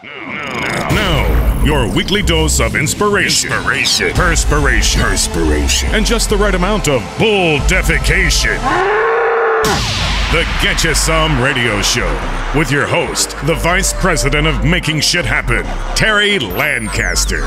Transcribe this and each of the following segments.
Now, your weekly dose of inspiration, perspiration, and just the right amount of bull defecation. The Get You Some Radio Show with your host, the Vice President of Making Shit Happen, Terry Lancaster.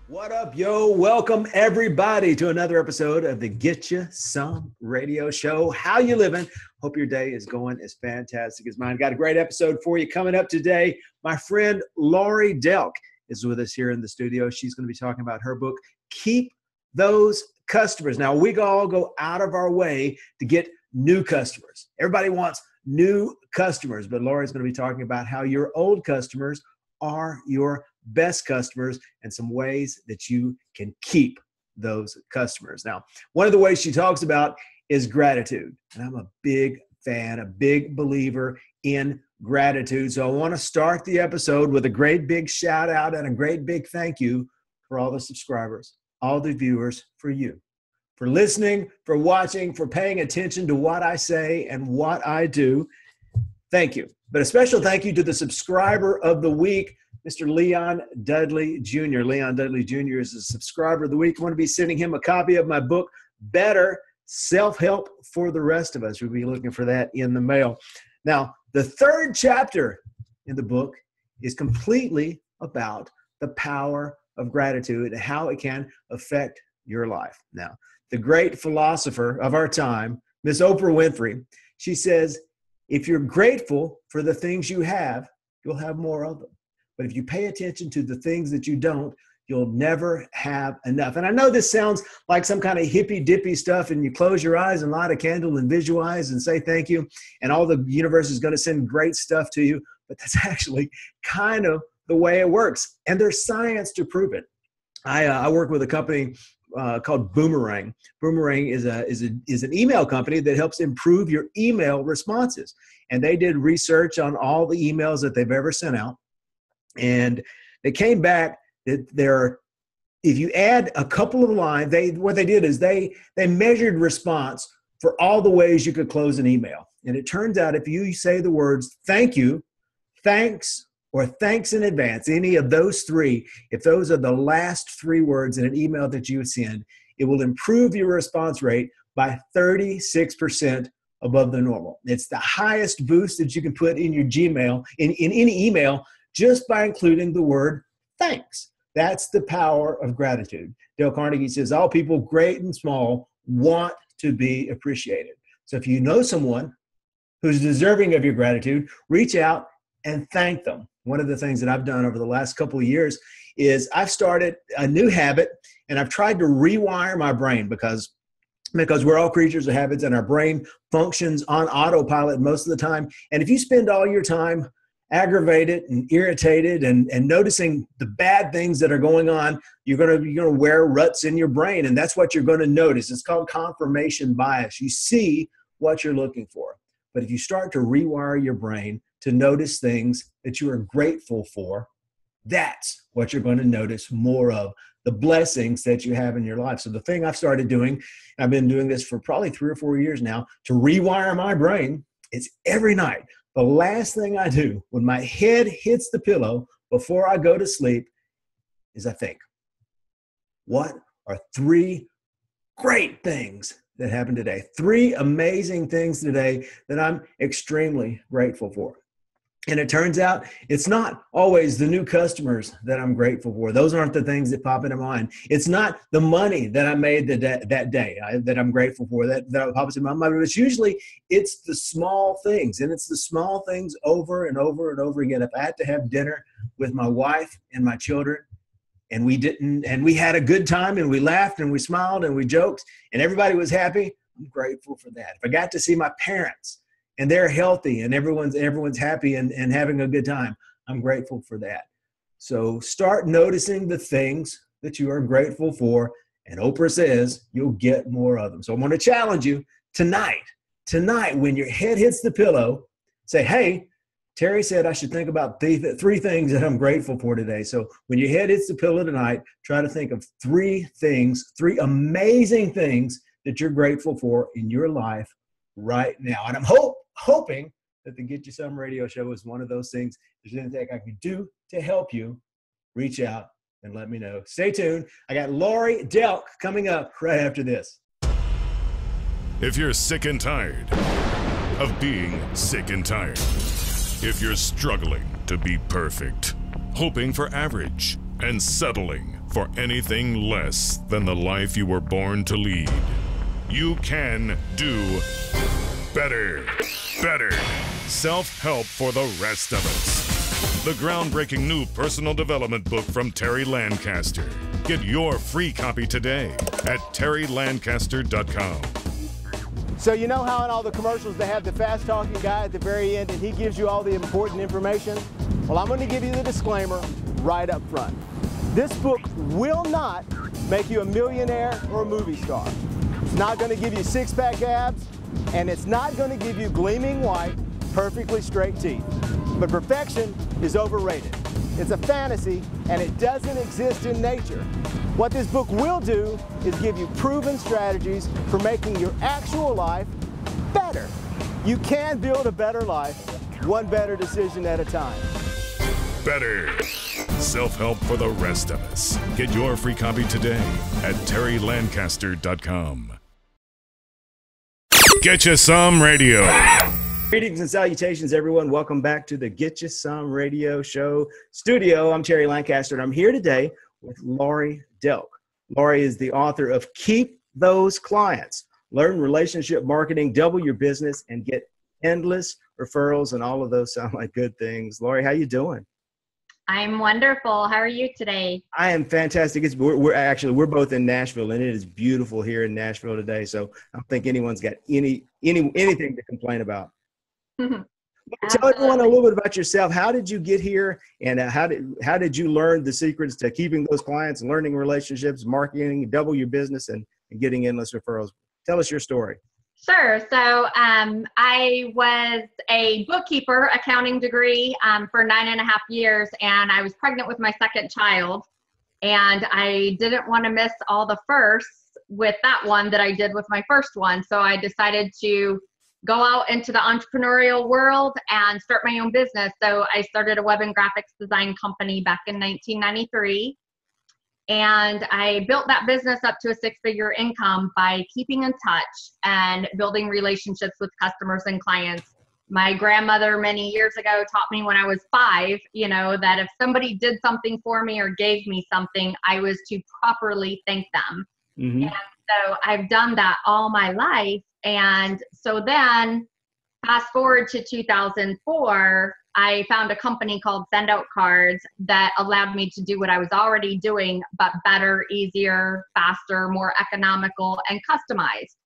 What up, yo? Welcome, everybody, to another episode of the Get You Some Radio Show. How you living? Hope your day is going as fantastic as mine. Got a great episode for you coming up today. My friend Laurie Delk is with us here in the studio. She's going to be talking about her book, Keep Those Customers. Now, we all go out of our way to get new customers. Everybody wants new customers, but Laurie's going to be talking about how your old customers are your best customers and some ways that you can keep those customers. Now, one of the ways she talks about is gratitude. And I'm a big fan, a big believer in gratitude. So I want to start the episode with a great big shout out and a great big thank you for all the subscribers, all the viewers, for you, for listening, for watching, for paying attention to what I say and what I do. Thank you. But a special thank you to the subscriber of the week, Mr. Leon Dudley Jr. Leon Dudley Jr. is a subscriber of the week. I want to be sending him a copy of my book, Better Self-Help for the Rest of Us. We'll be looking for that in the mail. Now, the third chapter in the book is completely about the power of gratitude and how it can affect your life. Now, the great philosopher of our time, Miss Oprah Winfrey, she says, if you're grateful for the things you have, you'll have more of them. But if you pay attention to the things that you don't, you'll never have enough. And I know this sounds like some kind of hippy-dippy stuff, and you close your eyes and light a candle and visualize and say thank you, and all the universe is going to send great stuff to you. But that's actually kind of the way it works. And there's science to prove it. I work with a company called Boomerang. Boomerang is an email company that helps improve your email responses. And they did research on all the emails that they've ever sent out. And they came back that if you add a couple of lines, what they did is they measured response for all the ways you could close an email. And it turns out if you say the words thank you, thanks, or thanks in advance, any of those three, if those are the last three words in an email that you send, it will improve your response rate by 36% above the normal. It's the highest boost that you can put in your Gmail, in any email, just by including the word thanks. That's the power of gratitude. Dale Carnegie says, all people, great and small, want to be appreciated. So if you know someone who's deserving of your gratitude, reach out and thank them. One of the things that I've done over the last couple of years is I've started a new habit, and I've tried to rewire my brain because we're all creatures of habits and our brain functions on autopilot most of the time. And if you spend all your time aggravated and irritated and noticing the bad things that are going on, you're gonna wear ruts in your brain, and that's what you're going to notice. It's called confirmation bias. You see what you're looking for. But if you start to rewire your brain to notice things that you are grateful for, that's what you're going to notice more of, the blessings that you have in your life. So the thing I've started doing, I've been doing this for probably 3 or 4 years now, to rewire my brain, it's every night. The last thing I do when my head hits the pillow before I go to sleep is I think, what are 3 great things that happened today? 3 amazing things today that I'm extremely grateful for. And it turns out it's not always the new customers that I'm grateful for. Those aren't the things that pop into mind. It's not the money that I made that day that I'm grateful for, that pops in my mind. But it's the small things. And it's the small things over and over and over again. If I had to have dinner with my wife and my children, and we had a good time, and we laughed and we smiled and we joked, and everybody was happy, I'm grateful for that. If I got to see my parents, and they're healthy and everyone's happy and having a good time, I'm grateful for that. So start noticing the things that you are grateful for, and Oprah says you'll get more of them. So I'm going to challenge you tonight, when your head hits the pillow, say, hey, Terry said I should think about 3 things that I'm grateful for today. So when your head hits the pillow tonight, try to think of 3 amazing things that you're grateful for in your life right now. And I'm hoping that the Get You Some radio show is one of those things. If there's anything I can do to help you, reach out and let me know. Stay tuned. I got Laurie Delk coming up right after this. If you're sick and tired of being sick and tired, if you're struggling to be perfect, hoping for average, and settling for anything less than the life you were born to lead, you can do better. Better. Self-help for the rest of us. The groundbreaking new personal development book from Terry Lancaster. Get your free copy today at terrylancaster.com. So you know how in all the commercials they have the fast-talking guy at the very end and he gives you all the important information? Well, I'm going to give you the disclaimer right up front. This book will not make you a millionaire or a movie star. It's not going to give you six-pack abs, and it's not going to give you gleaming white, perfectly straight teeth. But perfection is overrated. It's a fantasy, and it doesn't exist in nature. What this book will do is give you proven strategies for making your actual life better. You can build a better life, one better decision at a time. Better. Self-help for the rest of us. Get your free copy today at terrylancaster.com. Get You Some Radio. Greetings and salutations, everyone. Welcome back to the Get You Some Radio Show studio. I'm Terry Lancaster, and I'm here today with Laurie Delk. Laurie is the author of Keep Those Clients. Learn relationship marketing, double your business, and get endless referrals, and all of those sound like good things. Laurie, how you doing? I'm wonderful. How are you today? I am fantastic. We're both in Nashville, and it is beautiful here in Nashville today. So I don't think anyone's got anything to complain about. Tell everyone a little bit about yourself. How did you get here, and how did you learn the secrets to keeping those clients, learning relationships, marketing, double your business, and getting endless referrals? Tell us your story. Sure. So I was a bookkeeper, accounting degree for 9.5 years, and I was pregnant with my second child, and I didn't want to miss all the firsts with that one that I did with my first one. So I decided to go out into the entrepreneurial world and start my own business. So I started a web and graphics design company back in 1993. And I built that business up to a six-figure income by keeping in touch and building relationships with customers and clients. My grandmother many years ago taught me when I was 5, that if somebody did something for me or gave me something, I was to properly thank them. Mm-hmm. And so I've done that all my life. And so then fast forward to 2004, I found a company called Send Out Cards that allowed me to do what I was already doing, but better, easier, faster, more economical, and customized.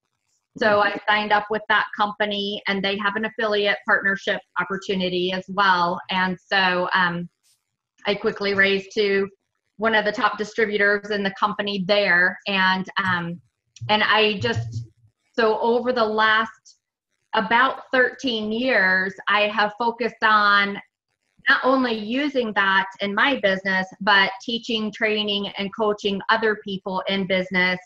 So I signed up with that company, and they have an affiliate partnership opportunity as well. And so I quickly raised to one of the top distributors in the company there. And so over the last about 13 years, I have focused on not only using that in my business, but teaching, training, and coaching other people in business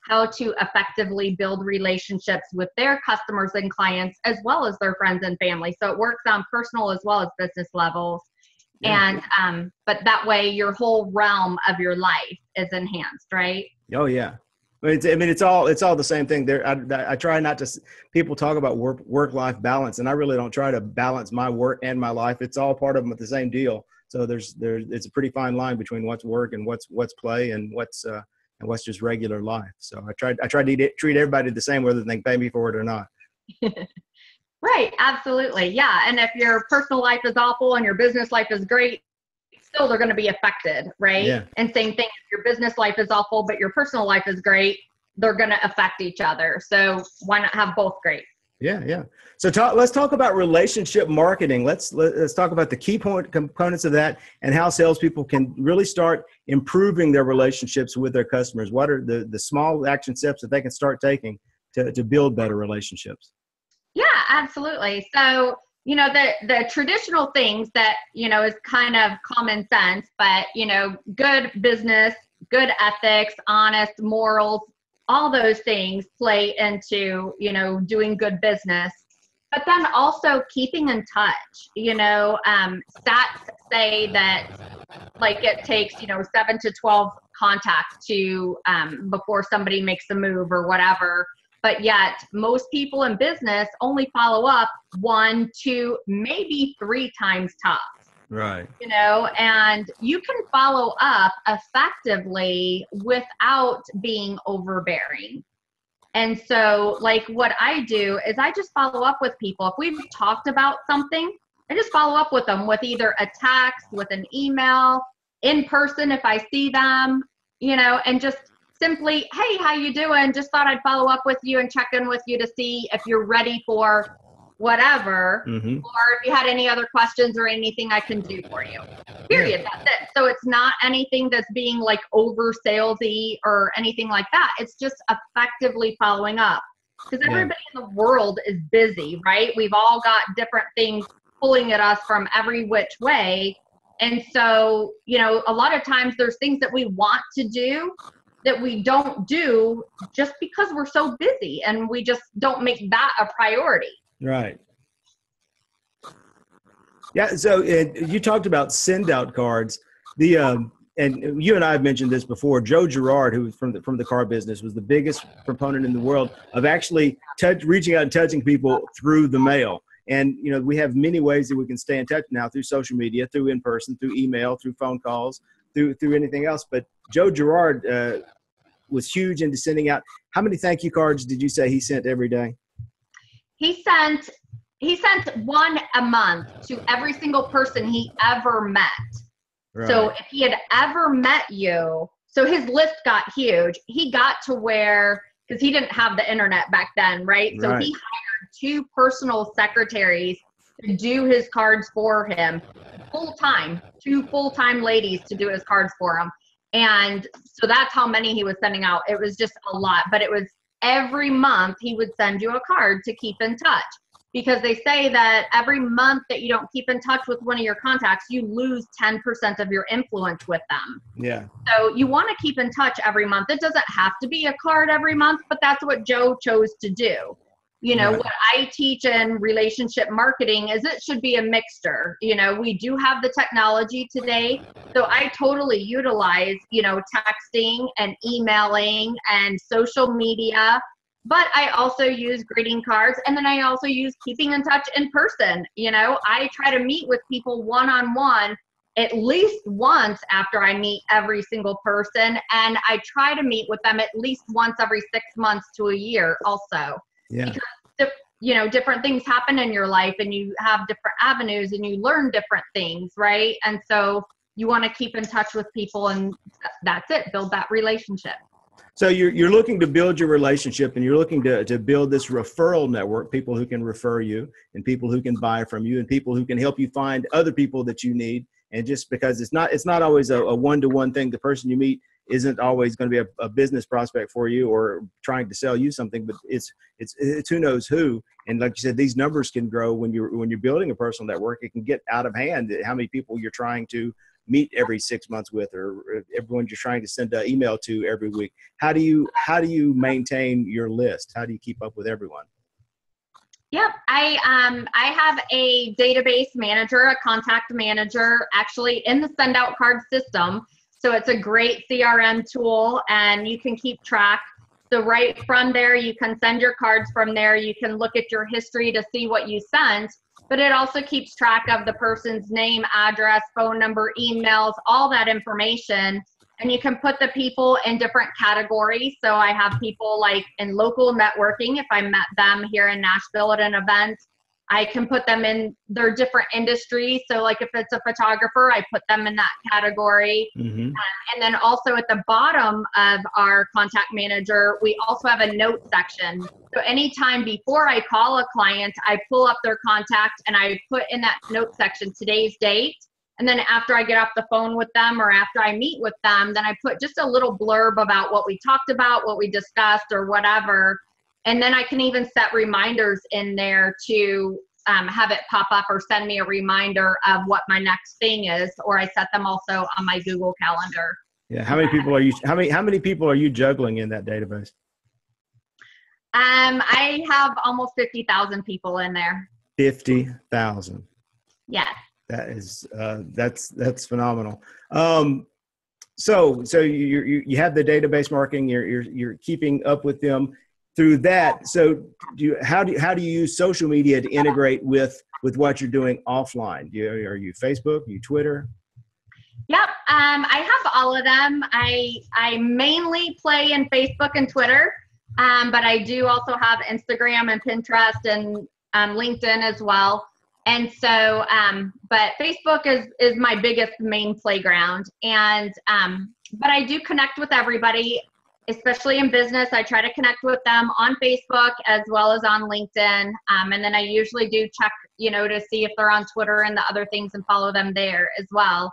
how to effectively build relationships with their customers and clients, as well as their friends and family. So it works on personal as well as business levels. Yeah. And, but that way your whole realm of your life is enhanced, right? Oh yeah. It's all the same thing there. I try not to, people talk about work-life balance, and I really don't try to balance my work and my life. It's all part of them, the same deal. So it's a pretty fine line between what's work and what's play and what's just regular life. So I try to treat everybody the same, whether they pay me for it or not. Right. Absolutely. Yeah. And if your personal life is awful and your business life is great, still they're going to be affected, right? Yeah. And same thing, if your business life is awful, but your personal life is great, they're going to affect each other. So why not have both great? Yeah. So let's talk about relationship marketing. Let's talk about the key components of that and how salespeople can really start improving their relationships with their customers. What are the small action steps that they can start taking to build better relationships? Yeah, absolutely. So the traditional things that, is kind of common sense, but, good business, good ethics, honest morals, all those things play into, doing good business. But then also keeping in touch, stats say that like it takes, 7 to 12 contacts to before somebody makes a move or whatever. But yet most people in business only follow up 1, 2, maybe 3 times tops. Right. And you can follow up effectively without being overbearing. And so like what I do is I just follow up with people. If we've talked about something, I just follow up with them with either a text, with an email, in person if I see them, and just simply, hey, how you doing? Just thought I'd follow up with you and check in with you to see if you're ready for whatever, or if you had any other questions or anything I can do for you. Period. Yeah. That's it. So it's not anything that's being like over salesy or anything like that. It's just effectively following up, because everybody in the world is busy, right? We've all got different things pulling at us from every which way. And so, a lot of times there's things that we want to do that we don't do just because we're so busy, and we just don't make that a priority. Right. Yeah. So you talked about send out cards. And you and I have mentioned this before. Joe Girard, who was from the car business, was the biggest proponent in the world of actually reaching out and touching people through the mail. And we have many ways that we can stay in touch now, through social media, through in person, through email, through phone calls, through anything else. But Joe Girard was huge into sending out. How many thank you cards did you say he sent every day? He sent 1 a month to every single person he ever met. Right. So if he had ever met you, so his list got huge. He got to where, because he didn't have the internet back then, right? So he hired 2 personal secretaries to do his cards for him, full-time, 2 full-time ladies to do his cards for him. And so that's how many he was sending out. It was just a lot, but it was every month he would send you a card to keep in touch, because they say that every month that you don't keep in touch with one of your contacts, you lose 10% of your influence with them. Yeah. So you want to keep in touch every month. It doesn't have to be a card every month, but that's what Joe chose to do. What I teach in relationship marketing is it should be a mixture. We do have the technology today, so I totally utilize, texting and emailing and social media, but I also use greeting cards, and then I also use keeping in touch in person. I try to meet with people one-on-one at least once after I meet every single person, and I try to meet with them at least once every 6 months to a year also. Yeah. Because different things happen in your life, and you have different avenues, and you learn different things, right? And so you want to keep in touch with people, and that's it. Build that relationship. So you're looking to build your relationship, and you're looking to build this referral network, people who can refer you, and people who can buy from you, and people who can help you find other people that you need. And just because it's not always a one-to-one thing, the person you meet isn't always going to be a business prospect for you or trying to sell you something, but it's who knows who. And like you said, these numbers can grow when you're building a personal network. It can get out of hand how many people you're trying to meet every 6 months with, or everyone you're trying to send an email to every week. How do you maintain your list? How do you keep up with everyone? Yep. I have a database manager, a contact manager, actually in the send out card system. So it's a great CRM tool, and you can keep track. So right from there, you can send your cards from there. You can look at your history to see what you sent, but it also keeps track of the person's name, address, phone number, emails, all that information. And you can put the people in different categories. So I have people like in local networking. If I met them here in Nashville at an event, I can put them in their different industries. So like if it's a photographer, I put them in that category. Mm-hmm. And then also at the bottom of our contact manager, we also have a note section. So anytime before I call a client, I pull up their contact and I put in that note section today's date. And then after I get off the phone with them or after I meet with them, then I put just a little blurb about what we talked about, what we discussed or whatever. And then I can even set reminders in there to have it pop up or send me a reminder of what my next thing is, or I set them also on my Google Calendar. Yeah. How many people are you juggling in that database? I have almost 50,000 people in there. 50,000. Yes. That is that's phenomenal. So you have the database marketing. You're keeping up with them through that. So how do you use social media to integrate with what you're doing offline? Are you Facebook? Are you Twitter? Yep. I have all of them. I mainly play in Facebook and Twitter, but I do also have Instagram and Pinterest and LinkedIn as well. And so, but Facebook is my biggest main playground. And, but I do connect with everybody, especially in business. I try to connect with them on Facebook as well as on LinkedIn. And then I usually do check, to see if they're on Twitter and the other things and follow them there as well.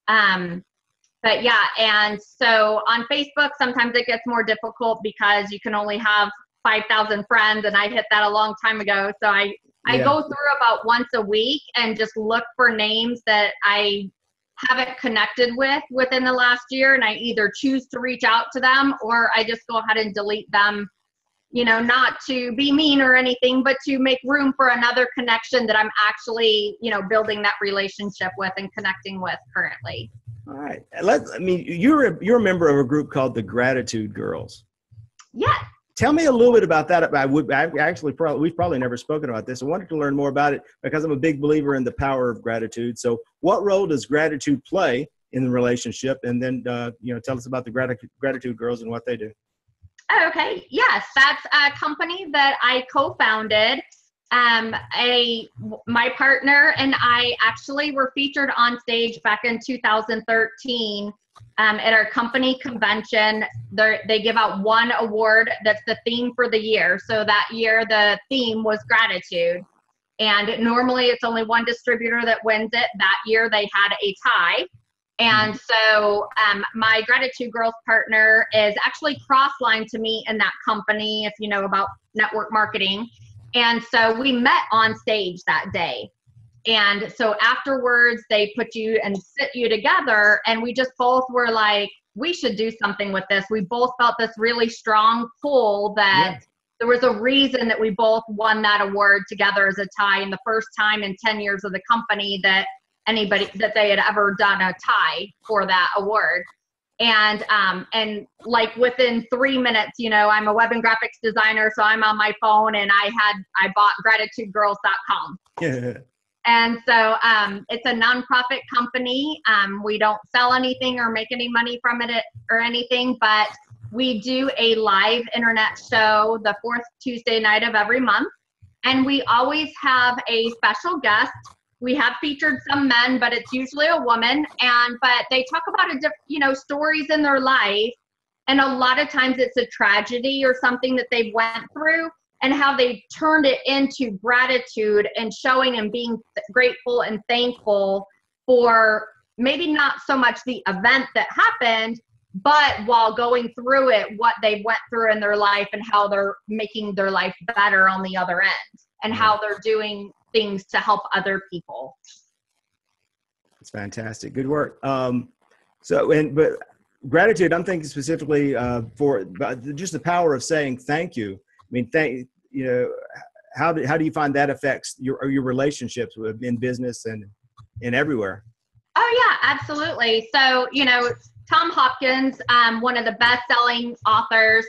But yeah, and so on Facebook, sometimes it gets more difficult because you can only have 5,000 friends, and I hit that a long time ago. So I go through about once a week and just look for names that I haven't connected with within the last year, and I either choose to reach out to them or I just go ahead and delete them, not to be mean or anything, but to make room for another connection that I'm actually, building that relationship with and connecting with currently. All right. You're a member of a group called the Gratitude Girls. Yes. Tell me a little bit about that. We've probably never spoken about this. I wanted to learn more about it because I'm a big believer in the power of gratitude. So what role does gratitude play in the relationship? And then, tell us about the Gratitude Girls and what they do. Okay. Yes. That's a company that I co-founded. My partner and I actually were featured on stage back in 2013 at our company convention. They give out one award that's the theme for the year. So that year, the theme was gratitude. And normally it's only one distributor that wins it. That year they had a tie. And so my Gratitude Girls partner is actually cross-line to me in that company, if you know about network marketing. And so we met on stage that day. And so afterwards, they put you and sit you together. And we just both were like, we should do something with this. We both felt this really strong pull that there was a reason that we both won that award together as a tie. And the first time in 10 years of the company that they had ever done a tie for that award. And like within 3 minutes, I'm a web and graphics designer, so I'm on my phone and I bought gratitudegirls.com. Yeah. And so it's a nonprofit company. We don't sell anything or make any money from it or anything, but we do a live internet show the fourth Tuesday night of every month. And we always have a special guest. We have featured some men, but it's usually a woman. But they talk about stories in their life, and a lot of times it's a tragedy or something that they went through, and how they turned it into gratitude and showing and being grateful and thankful for maybe not so much the event that happened, but while going through it, what they went through in their life and how they're making their life better on the other end, and how they're doing things to help other people. It's fantastic. Good work. But gratitude, I'm thinking specifically for just the power of saying thank you. I mean, how do you find that affects your relationships in business and everywhere? Oh yeah, absolutely. So, Tom Hopkins, one of the best-selling authors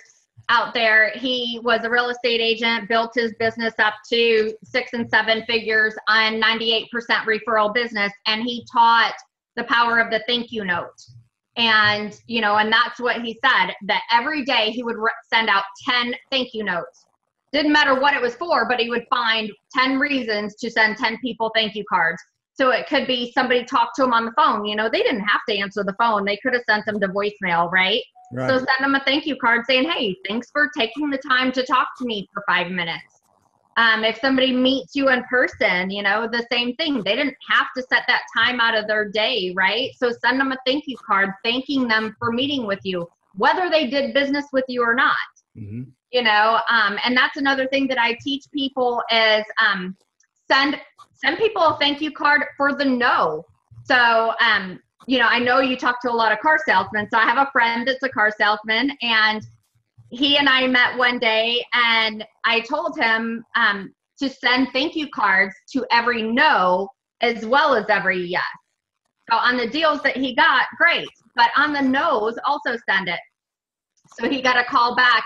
out there, he was a real estate agent, built his business up to 6 and 7 figures on 98% referral business. And he taught the power of the thank you note. And, and that's what he said, that every day he would send out 10 thank you notes. Didn't matter what it was for, but he would find 10 reasons to send 10 people thank you cards. So it could be somebody talked to him on the phone. They didn't have to answer the phone. They could have sent them to voicemail, right? Right. So send them a thank you card saying, hey, thanks for taking the time to talk to me for 5 minutes. If somebody meets you in person, the same thing. They didn't have to set that time out of their day, right? So send them a thank you card, thanking them for meeting with you, whether they did business with you or not. Mm-hmm. And that's another thing that I teach people is send people a thank you card for the no. So, I know you talk to a lot of car salesmen. So I have a friend that's a car salesman, and he and I met one day, and I told him to send thank you cards to every no as well as every yes. So on the deals that he got, great. But on the no's, also send it. So he got a call back.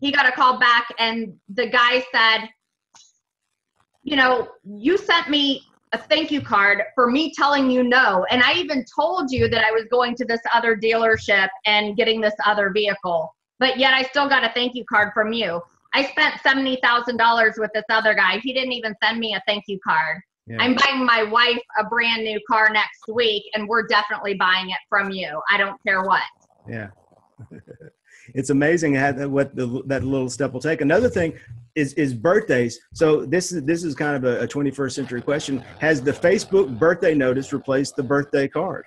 He got a call back, and the guy said, you know, you sent me a thank you card for me telling you no. And I even told you that I was going to this other dealership and getting this other vehicle. But yet I still got a thank you card from you. I spent $70,000 with this other guy. He didn't even send me a thank you card. Yeah. I'm buying my wife a brand new car next week, and we're definitely buying it from you. I don't care what. Yeah. It's amazing how that little step will take. Another thing is birthdays. So this is kind of a 21st century question. Has the Facebook birthday notice replaced the birthday card?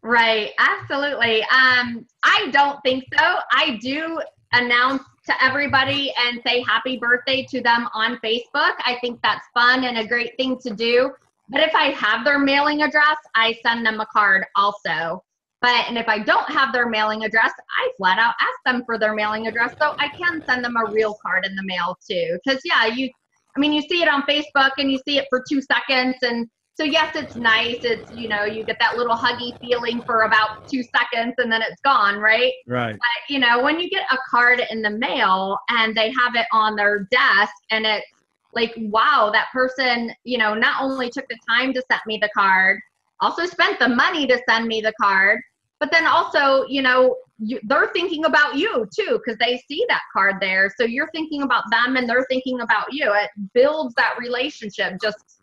Right. Absolutely. I don't think so. I do announce to everybody and say happy birthday to them on Facebook. I think that's fun and a great thing to do. But if I have their mailing address, I send them a card also. And if I don't have their mailing address, I flat out ask them for their mailing address, so I can send them a real card in the mail too. Because yeah, you see it on Facebook and you see it for 2 seconds, and so yes, it's nice. It's, you know, you get that little huggy feeling for about 2 seconds and then it's gone, right? Right. But you know, when you get a card in the mail and they have it on their desk, and it's like, wow, that person, you know, not only took the time to send me the card, also spent the money to send me the card. But then also, you know, they're thinking about you too, because they see that card there. So you're thinking about them and they're thinking about you. It builds that relationship, just,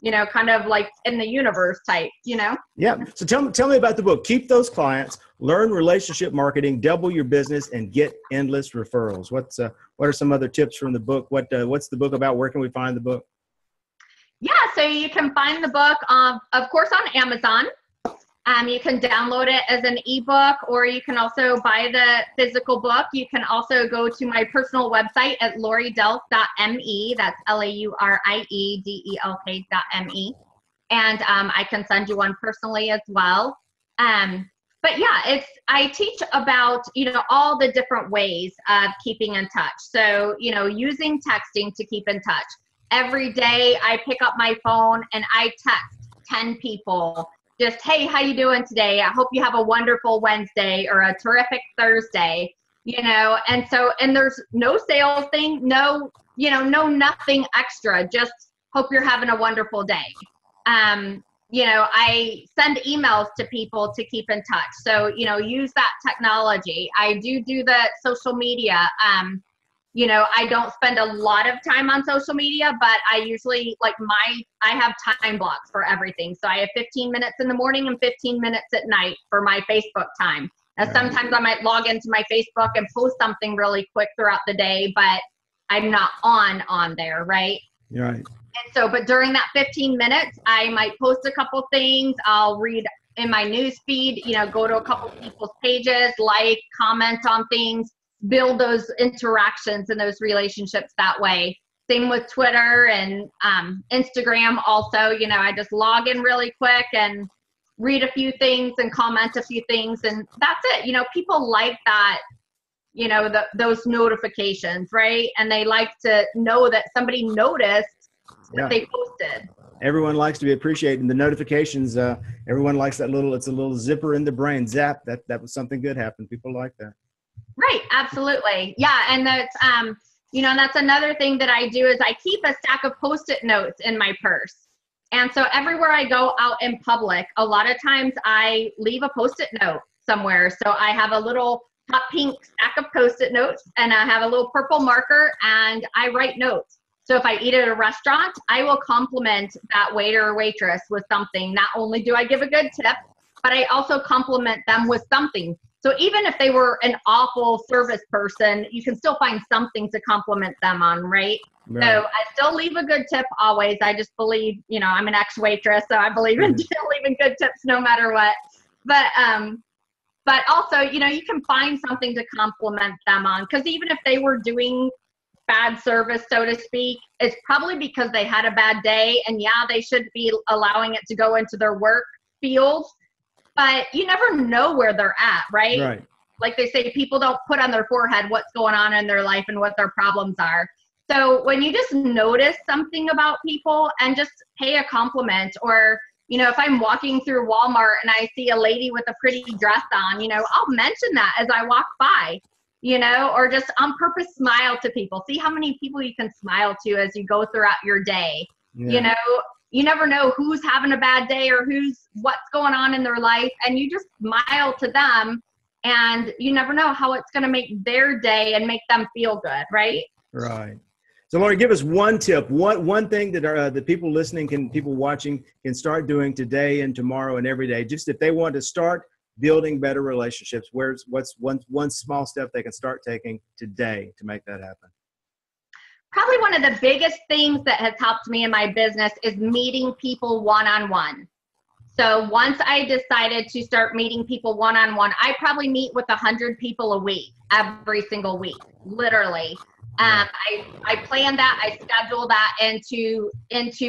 you know, kind of like in the universe type, you know? Yeah. So tell me about the book. Keep those clients, learn relationship marketing, double your business, and get endless referrals. What are some other tips from the book? What's the book about? Where can we find the book? Yeah. So you can find the book, of course, on Amazon. You can download it as an ebook, or you can also buy the physical book. You can also go to my personal website at lauriedelk.me. That's LaurieDelk.me. And I can send you one personally as well. But yeah, I teach about, you know, all the different ways of keeping in touch. So, you know, using texting to keep in touch. Every day I pick up my phone and I text 10 people. Just, hey, how you doing today? I hope you have a wonderful Wednesday or a terrific Thursday, you know? And there's no sales thing, no nothing extra. Just hope you're having a wonderful day. You know, I send emails to people to keep in touch. So, you know, use that technology. I do the social media. You know, I don't spend a lot of time on social media, but I usually I have time blocks for everything. So I have 15 minutes in the morning and 15 minutes at night for my Facebook time. And sometimes I might log into my Facebook and post something really quick throughout the day, but I'm not on there, right? Right. And so, but during that 15 minutes, I might post a couple things. I'll read in my news feed, you know, go to a couple people's pages, comment on things, build those interactions and those relationships that way. Same with Twitter and Instagram also. You know, I just log in really quick and read a few things and comment a few things, and that's it. You know, people like that, you know, those notifications, right? And they like to know that somebody noticed what they posted. Everyone likes to be appreciated, and the notifications, everyone likes that it's a little zipper in the brain. Zap, that was something good happened. People like that. Right. Absolutely. Yeah. And that's, you know, that's another thing that I do is I keep a stack of Post-it notes in my purse. And so everywhere I go out in public, a lot of times I leave a Post-it note somewhere. So I have a little hot pink stack of Post-it notes, and I have a little purple marker, and I write notes. So if I eat at a restaurant, I will compliment that waiter or waitress with something. Not only do I give a good tip, but I also compliment them with something. So even if they were an awful service person, you can still find something to compliment them on, right? So I still leave a good tip always. I just believe, you know, I'm an ex-waitress, so I believe in leaving good tips no matter what. But also, you know, you can find something to compliment them on, because even if they were doing bad service, so to speak, it's probably because they had a bad day, and yeah, they should be allowing it to go into their work field. But you never know where they're at, right? Right. like they say, people don't put on their forehead what's going on in their life and what their problems are. So when you just notice something about people and just pay a compliment, or, you know, if I'm walking through Walmart and I see a lady with a pretty dress on, you know, I'll mention that as I walk by, you know, or just on purpose smile to people. See how many people you can smile to as you go throughout your day. Yeah. You know, you never know who's having a bad day or what's going on in their life, and you just smile to them, and you never know how it's going to make their day and make them feel good, right? Right. So, Laurie, give us one tip, one thing that the people listening people watching can start doing today and tomorrow and every day, just if they want to start building better relationships. What's one small step they can start taking today to make that happen? Probably one of the biggest things that has helped me in my business is meeting people one-on-one. So once I decided to start meeting people one-on-one, I probably meet with 100 people a week, every single week, literally. I plan that, I schedule that into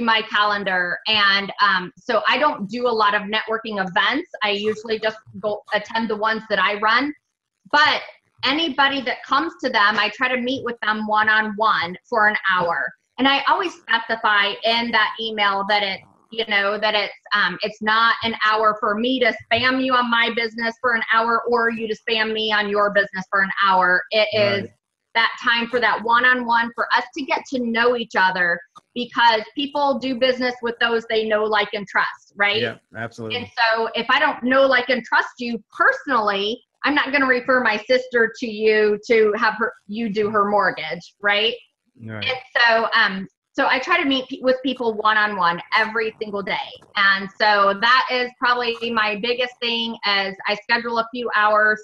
my calendar. And so I don't do a lot of networking events. I usually just go attend the ones that I run. But anybody that comes to them, I try to meet with them one-on-one for an hour. And I always specify in that email that it's not an hour for me to spam you on my business for an hour, or you to spam me on your business for an hour. It is that time for that one-on-one, for us to get to know each other, because people do business with those they know, like, and trust, right? Yeah, absolutely. And so if I don't know, like, and trust you personally, I'm not going to refer my sister to you to have you do her mortgage, right? Right. And so I try to meet with people one-on-one every single day. And so that is probably my biggest thing, as I schedule a few hours,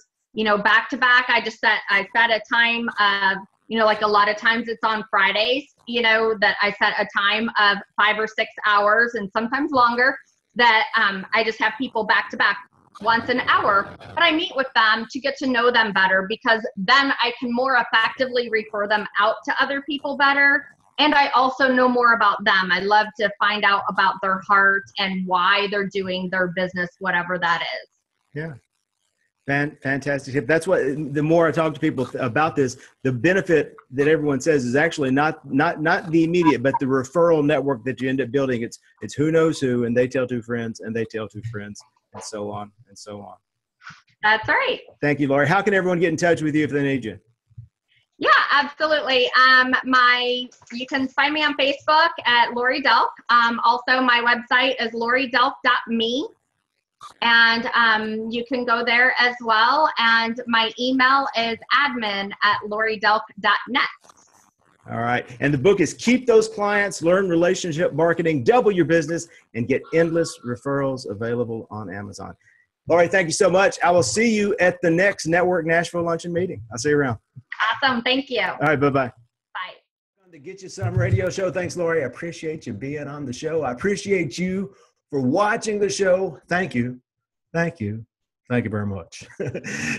back to back. I set a time of, like a lot of times it's on Fridays, that I set a time of 5 or 6 hours, and sometimes longer, that I just have people back to back once an hour, but I meet with them to get to know them better, because then I can more effectively refer them out to other people better. And I also know more about them. I love to find out about their heart and why they're doing their business, whatever that is. Yeah. Fantastic tip. That's what, the more I talk to people about this, the benefit that everyone says is actually not the immediate, but the referral network that you end up building. It's who knows who, and they tell 2 friends, and they tell 2 friends, and so on and so on. That's right. Thank you, Laurie. How can everyone get in touch with you if they need you? Yeah, absolutely. You can find me on Facebook at Laurie Delk. Also, my website is lauriedelk.me. And you can go there as well. And my email is admin@lauriedelk.net. All right. And the book is Keep Those Clients, Learn Relationship Marketing, Double Your Business, and Get Endless Referrals, available on Amazon. Laurie, thank you so much. I will see you at the next Network Nashville Luncheon meeting. I'll see you around. Awesome. Thank you. All right. Bye-bye. Bye. On the Get You Some radio show. Thanks, Laurie. I appreciate you being on the show. I appreciate you for watching the show. Thank you. Thank you. Thank you very much.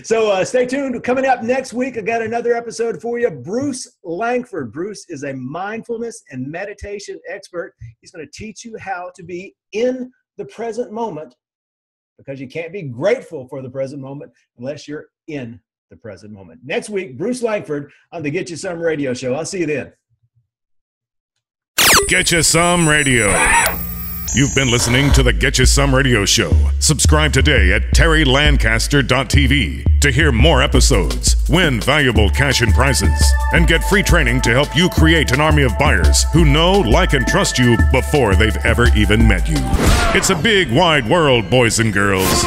So stay tuned. Coming up next week, I got another episode for you. Bruce Langford. Bruce is a mindfulness and meditation expert. He's going to teach you how to be in the present moment, because you can't be grateful for the present moment unless you're in the present moment. Next week, Bruce Langford on the Get You Some radio show. I'll see you then. Get You Some Radio. You've been listening to the Get You Some Radio Show. Subscribe today at terrylancaster.tv to hear more episodes, win valuable cash and prizes, and get free training to help you create an army of buyers who know, like, and trust you before they've ever even met you. It's a big, wide world, boys and girls.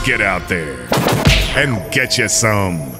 Get out there and get you some.